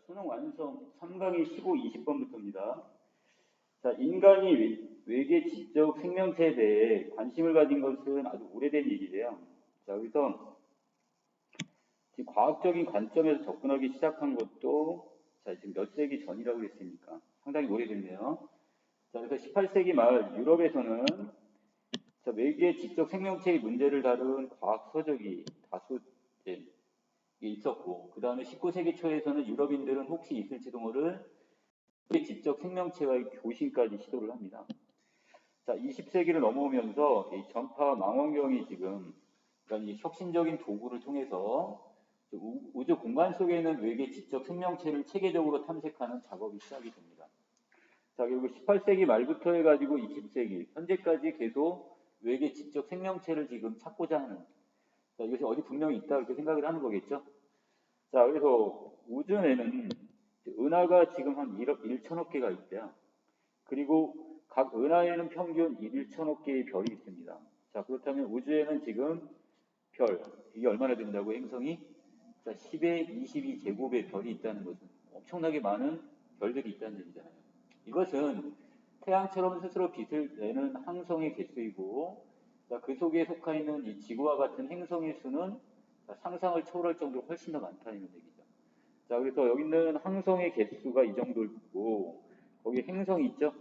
수능 완성 3강이 15, 20번부터입니다. 자, 인간이 외계 지적 생명체에 대해 관심을 가진 것은 아주 오래된 얘기예요. 자, 여기서 지금 과학적인 관점에서 접근하기 시작한 것도 지금 몇 세기 전이라고 그랬으니까 상당히 오래됐네요. 자, 그래서 18세기 말 유럽에서는 외계 지적 생명체의 문제를 다룬 과학 서적이 다수 있었고, 그 다음에 19세기 초에서는 유럽인들은 혹시 있을지도 모를 지적 생명체와의 교신까지 시도를 합니다. 자, 20세기를 넘어오면서 이 전파 망원경이 지금 그러니까 이 혁신적인 도구를 통해서 우주 공간 속에 있는 외계 지적 생명체를 체계적으로 탐색하는 작업이 시작이 됩니다. 자, 그리고 18세기 말부터 해가지고 20세기 현재까지 계속 외계 지적 생명체를 지금 찾고자 하는, 자, 이것이 어디 분명히 있다 이렇게 생각을 하는 거겠죠. 자, 그래서 우주에는 은하가 지금 한 1억 1천억 개가 있대요. 그리고 각 은하에는 평균 1천억 개의 별이 있습니다. 자, 그렇다면 우주에는 지금 별, 이게 얼마나 된다고 행성이? 자, 10의 22제곱의 별이 있다는 것은 엄청나게 많은 별들이 있다는 얘기잖아요. 이것은 태양처럼 스스로 빛을 내는 항성의 개수이고, 자, 그 속에 속해 있는 이 지구와 같은 행성의 수는 상상을 초월할 정도로 훨씬 더 많다는 얘기죠. 자, 그래서 여기 있는 항성의 개수가 이 정도고, 거기 행성이 있죠?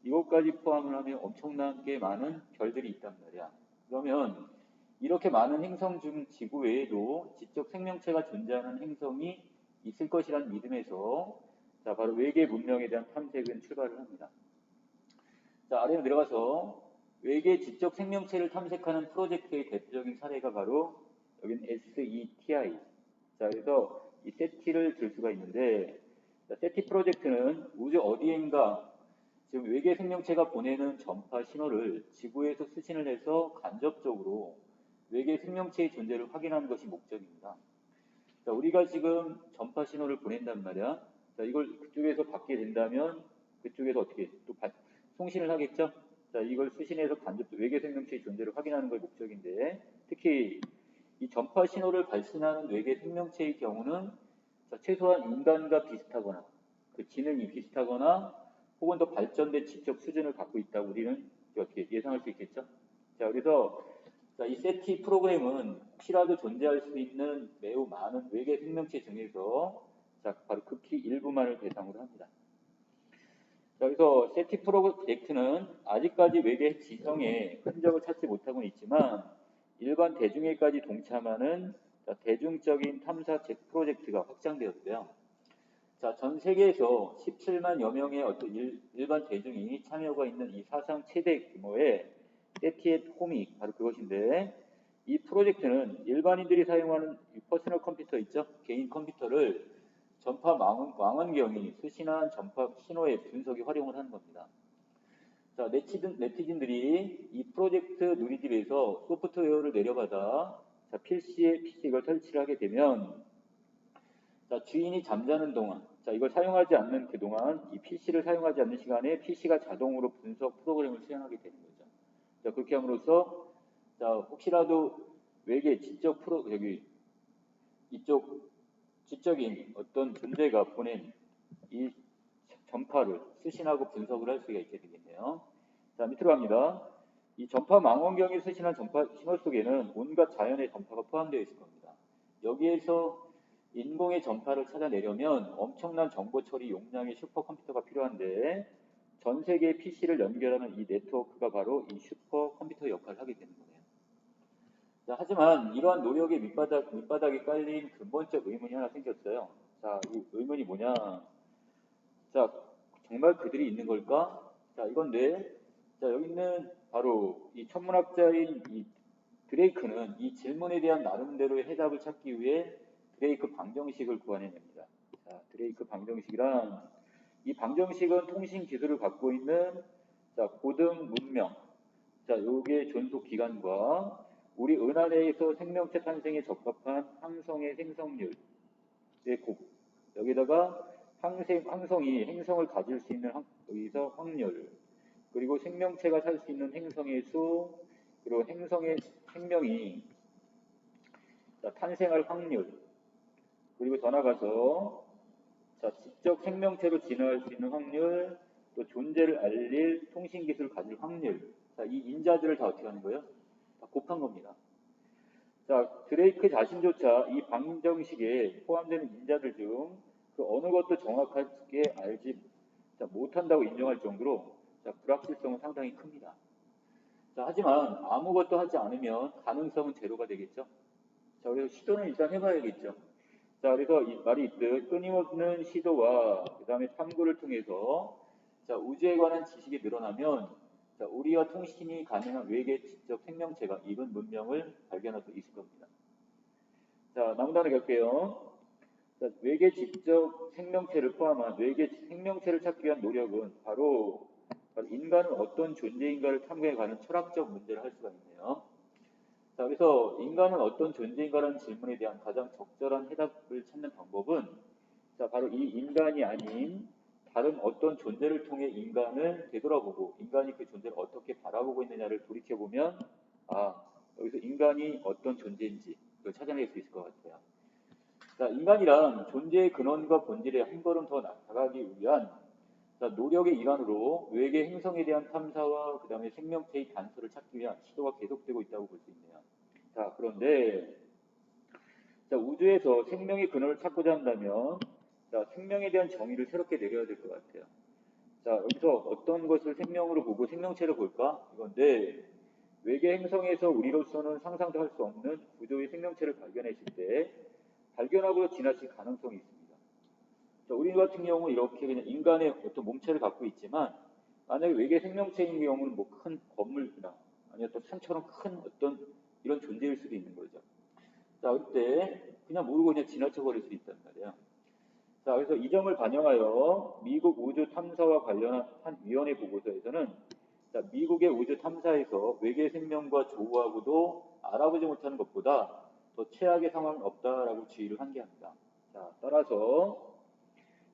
이것까지 포함을 하면 엄청나게 많은 별들이 있단 말이야. 그러면 이렇게 많은 행성 중 지구 외에도 지적 생명체가 존재하는 행성이 있을 것이라는 믿음에서 자, 바로 외계 문명에 대한 탐색은 출발을 합니다. 자, 아래로 내려가서 외계 지적 생명체를 탐색하는 프로젝트의 대표적인 사례가 바로 여기는 SETI. 자, 그래서 이 세티를 들 수가 있는데, 자, 세티 프로젝트는 우주 어디엔가 지금 외계 생명체가 보내는 전파 신호를 지구에서 수신을 해서 간접적으로 외계 생명체의 존재를 확인하는 것이 목적입니다. 자, 우리가 지금 전파 신호를 보낸단 말이야. 자, 이걸 그쪽에서 받게 된다면 그쪽에서 어떻게 또 송신을 하겠죠? 자, 이걸 수신해서 간접적으로 외계 생명체의 존재를 확인하는 것이 목적인데, 특히 이 전파 신호를 발신하는 외계 생명체의 경우는 자, 최소한 인간과 비슷하거나 그 지능이 비슷하거나 혹은 더 발전된 지적 수준을 갖고 있다고 우리는 어떻게 예상할 수 있겠죠? 자, 그래서 자, 이 세티 프로그램은 혹시라도 존재할 수 있는 매우 많은 외계 생명체 중에서 자, 바로 극히 일부만을 대상으로 합니다. 자, 그래서 세티 프로젝트는 아직까지 외계 지성의 흔적을 찾지 못하고는 있지만 일반 대중에까지 동참하는 자, 대중적인 탐사 프로젝트가 확장되었고요. 자, 전 세계에서 17만여 명의 어떤 일반 대중이 참여가 있는 이 사상 최대 규모의 세티의 홈이 바로 그것인데, 이 프로젝트는 일반인들이 사용하는 퍼스널 컴퓨터 있죠? 개인 컴퓨터를 전파 망원경이 수신한 전파 신호의 분석에 활용을 하는 겁니다. 자, 네티즌들이 이 프로젝트 누리집에서 소프트웨어를 내려받아 자, PC에 이걸 설치를 하게 되면 자, 주인이 잠자는 동안, 자, 이걸 사용하지 않는 그동안 이 PC를 사용하지 않는 시간에 PC가 자동으로 분석 프로그램을 수행하게 되는 거죠. 자, 그렇게 함으로써 자, 혹시라도 외계 이쪽 지적인 어떤 존재가 보낸 이 전파를 수신하고 분석을 할 수가 있게 되겠네요. 자, 밑으로 갑니다. 이 전파 망원경이 수신한 전파 신호 속에는 온갖 자연의 전파가 포함되어 있을 겁니다. 여기에서 인공의 전파를 찾아내려면 엄청난 정보 처리 용량의 슈퍼컴퓨터가 필요한데, 전 세계의 PC를 연결하는 이 네트워크가 바로 이 슈퍼컴퓨터 역할을 하게 되는 거예요. 자, 하지만 이러한 노력의 밑바닥에 깔린 근본적 의문이 하나 생겼어요. 자, 이 의문이 뭐냐? 자, 정말 그들이 있는 걸까? 자, 이건데, 자, 여기 있는 바로 이 천문학자인 이 드레이크는 이 질문에 대한 나름대로의 해답을 찾기 위해 드레이크 방정식을 구해냅니다. 자, 드레이크 방정식이란 이 방정식은 통신 기술을 갖고 있는 자, 고등 문명, 자, 요게 존속 기간과 우리 은하 내에서 생명체 탄생에 적합한 항성의 생성률의 곱, 여기다가 항성이 행성을 가질 수 있는 여기서 확률, 그리고 생명체가 살 수 있는 행성의 수, 그리고 행성의 생명이 자, 탄생할 확률, 그리고 더 나가서 자, 지적 생명체로 진화할 수 있는 확률, 또 존재를 알릴 통신기술을 가질 확률. 자, 이 인자들을 다 어떻게 하는 거예요? 다 곱한 겁니다. 자, 드레이크 자신조차 이 방정식에 포함되는 인자들 중 그 어느 것도 정확하게 알지 못한다고 인정할 정도로 불확실성은 상당히 큽니다. 자, 하지만 아무것도 하지 않으면 가능성은 제로가 되겠죠. 자, 그래서 시도는 일단 해봐야겠죠. 자, 그래서 이 말이 있듯 끊임없는 시도와 그 다음에 탐구를 통해서 자, 우주에 관한 지식이 늘어나면 자, 우리와 통신이 가능한 외계 지적 생명체가 이룬 문명을 발견할 수 있을 겁니다. 자, 남은 단어 갈게요. 자, 외계 지적 생명체를 포함한 외계 생명체를 찾기 위한 노력은 바로 인간은 어떤 존재인가를 탐구해가는 철학적 문제를 할 수가 있네요. 자, 그래서 인간은 어떤 존재인가라는 질문에 대한 가장 적절한 해답을 찾는 방법은 자, 바로 이 인간이 아닌 다른 어떤 존재를 통해 인간을 되돌아보고 인간이 그 존재를 어떻게 바라보고 있느냐를 돌이켜보면 여기서 인간이 어떤 존재인지 그걸 찾아낼 수 있을 것 같아요. 자, 인간이란 존재의 근원과 본질에 한 걸음 더 나아가기 위한 자, 노력의 일환으로 외계 행성에 대한 탐사와 그 다음에 생명체의 단서를 찾기 위한 시도가 계속되고 있다고 볼 수 있네요. 자, 그런데 자, 우주에서 생명의 근원을 찾고자 한다면 자, 생명에 대한 정의를 새롭게 내려야 될 것 같아요. 자, 여기서 어떤 것을 생명으로 보고 생명체로 볼까? 이건데 외계 행성에서 우리로서는 상상도 할 수 없는 구조의 생명체를 발견했을 때 발견하고 지나칠 가능성이 있습니다. 자, 우리 같은 경우는 이렇게 그냥 인간의 어떤 몸체를 갖고 있지만 만약에 외계 생명체인 경우는 뭐 큰 건물이나 아니면 또 산처럼 큰 어떤 이런 존재일 수도 있는 거죠. 자, 그때 그냥 모르고 그냥 지나쳐버릴 수 있단 말이에요. 자, 그래서 이 점을 반영하여 미국 우주 탐사와 관련한 한 위원회 보고서에서는 자, 미국의 우주 탐사에서 외계 생명과 조우하고도 알아보지 못하는 것보다 더 최악의 상황은 없다라고 주의를 한계합니다. 자, 따라서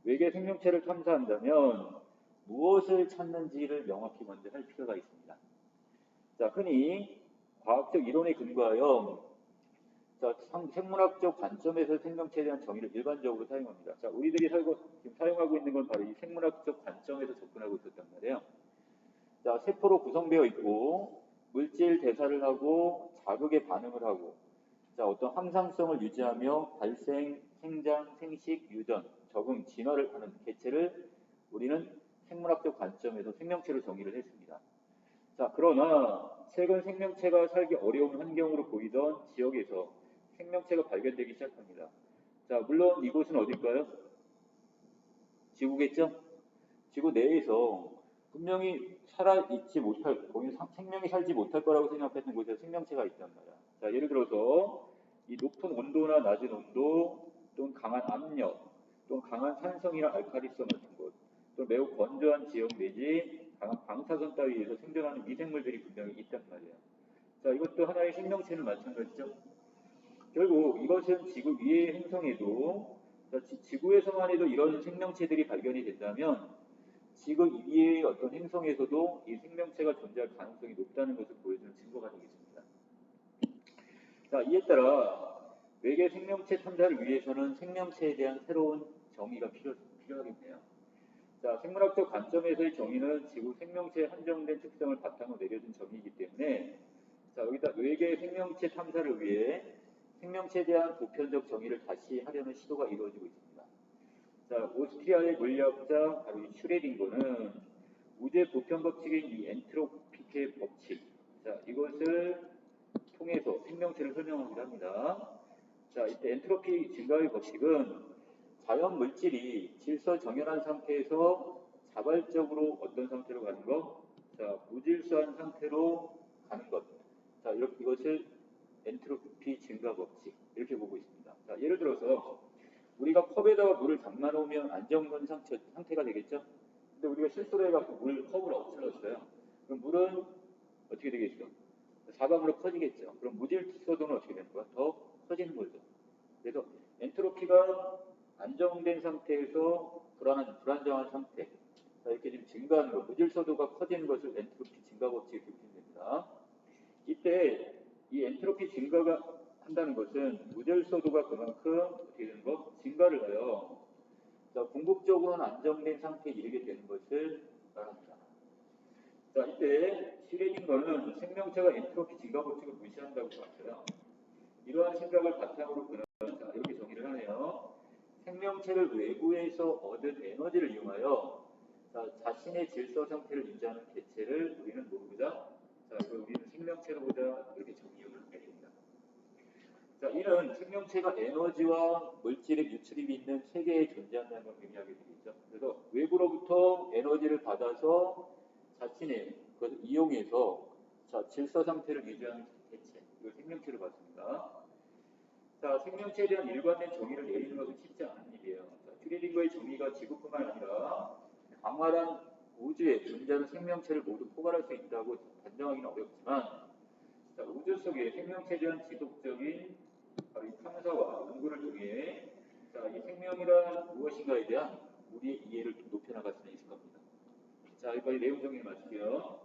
외계 생명체를 탐사한다면 무엇을 찾는지를 명확히 먼저 할 필요가 있습니다. 자, 흔히 과학적 이론에 근거하여 자, 생물학적 관점에서 생명체에 대한 정의를 일반적으로 사용합니다. 자, 우리들이 지금 사용하고 있는 건 바로 이 생물학적 관점에서 접근하고 있었단 말이에요. 자, 세포로 구성되어 있고 물질 대사를 하고 자극에 반응을 하고 자, 어떤 항상성을 유지하며 발생, 생장, 생식, 유전, 적응, 진화를 하는 개체를 우리는 생물학적 관점에서 생명체로 정의를 했습니다. 자, 그러나 최근 생명체가 살기 어려운 환경으로 보이던 지역에서 생명체가 발견되기 시작합니다. 자, 물론 이곳은 어딜까요? 지구겠죠? 지구 내에서 분명히 살아있지 못할, 거기 생명이 살지 못할 거라고 생각했던 곳에 생명체가 있단 말이야. 자, 예를 들어서 이 높은 온도나 낮은 온도, 또는 강한 압력, 또는 강한 산성이나 알칼리성 같은 곳, 또 매우 건조한 지역 내지 강한 방사선 따위에서 생존하는 미생물들이 분명히 있단 말이에요. 자, 이것도 하나의 생명체는 마찬가지죠. 결국 이것은 지구 위의 행성에도 지구에서만 해도 이런 생명체들이 발견이 된다면 지구 위의 어떤 행성에서도 이 생명체가 존재할 가능성이 높다는 것을 보여주는 증거가 되겠습니다. 자, 이에 따라 외계 생명체 탐사를 위해서는 생명체에 대한 새로운 정의가 필요하겠네요. 자, 생물학적 관점에서의 정의는 지구 생명체의 한정된 특성을 바탕으로 내려진 정의이기 때문에 자, 여기다 외계 생명체 탐사를 위해 생명체에 대한 보편적 정의를 다시 하려는 시도가 이루어지고 있습니다. 자, 오스트리아의 물리학자 바로 이 슈레딩거는 우주의 보편 법칙인 이 엔트로피의 법칙, 자, 이것을 통해서 생명체를 설명하기도 합니다. 자, 이때 엔트로피 증가의 법칙은 자연 물질이 질서 정연한 상태에서 자발적으로 어떤 상태로 가는 것, 자, 무질서한 상태로 가는 것, 자, 이것을 엔트로피 증가 법칙 이렇게 보고 있습니다. 자, 예를 들어서 우리가 컵에다가 물을 담아 놓으면 안정된 상태가 되겠죠? 근데 우리가 실수로 해갖고 물 컵을 엎질렀어요. 그럼 물은 어떻게 되겠죠? 사방으로 커지겠죠. 그럼 무질서도는 어떻게 되는 거야? 더 커지는 거죠. 그래서 엔트로피가 안정된 상태에서 불안정한 상태, 자, 이렇게 좀 증가하는 것, 무질서도가 커지는 것을 엔트로피 증가 법칙에 기록하면 됩니다. 이때 이 엔트로피 증가가 한다는 것은 무질서도가 그만큼 어떻게 되는 거? 증가를 해요. 자, 궁극적으로는 안정된 상태에 이르게 되는 것을 말합니다. 자, 이때 슈레딩거는 생명체가 엔트로피 증가 법칙을 무시한다고 봤어요. 이러한 생각을 바탕으로 그는 자, 이렇게 정의를 하네요. 생명체를 외부에서 얻은 에너지를 이용하여 자신의 질서 상태를 유지하는 개체를 우리는 뭐로 보자? 자, 이걸 우리는 생명체로 보자. 이렇게 정의를 하게 됩니다. 자, 이는 생명체가 에너지와 물질의 유출입이 있는 세계에 존재한다는 걸 의미하게 되겠죠. 그래서 외부로부터 에너지를 받아서 자신의 그것을 이용해서 질서 상태를 유지하는 개체, 이걸 생명체로 봤습니다. 자, 생명체에 대한 일관된 정의를 내리는 것은 쉽지 않은 일이에요. 슈레딩거의 정의가 지구뿐만 아니라 광활한 우주에 존재하는 생명체를 모두 포괄할 수 있다고 단정하기는 어렵지만, 자, 우주 속에 생명체에 대한 지속적인 이 탐사와 연구를 통해 자, 이 생명이란 무엇인가에 대한 우리의 이해를 높여나갈 수 있을 겁니다. 자, 여기까지 내용 정리를 마칠게요.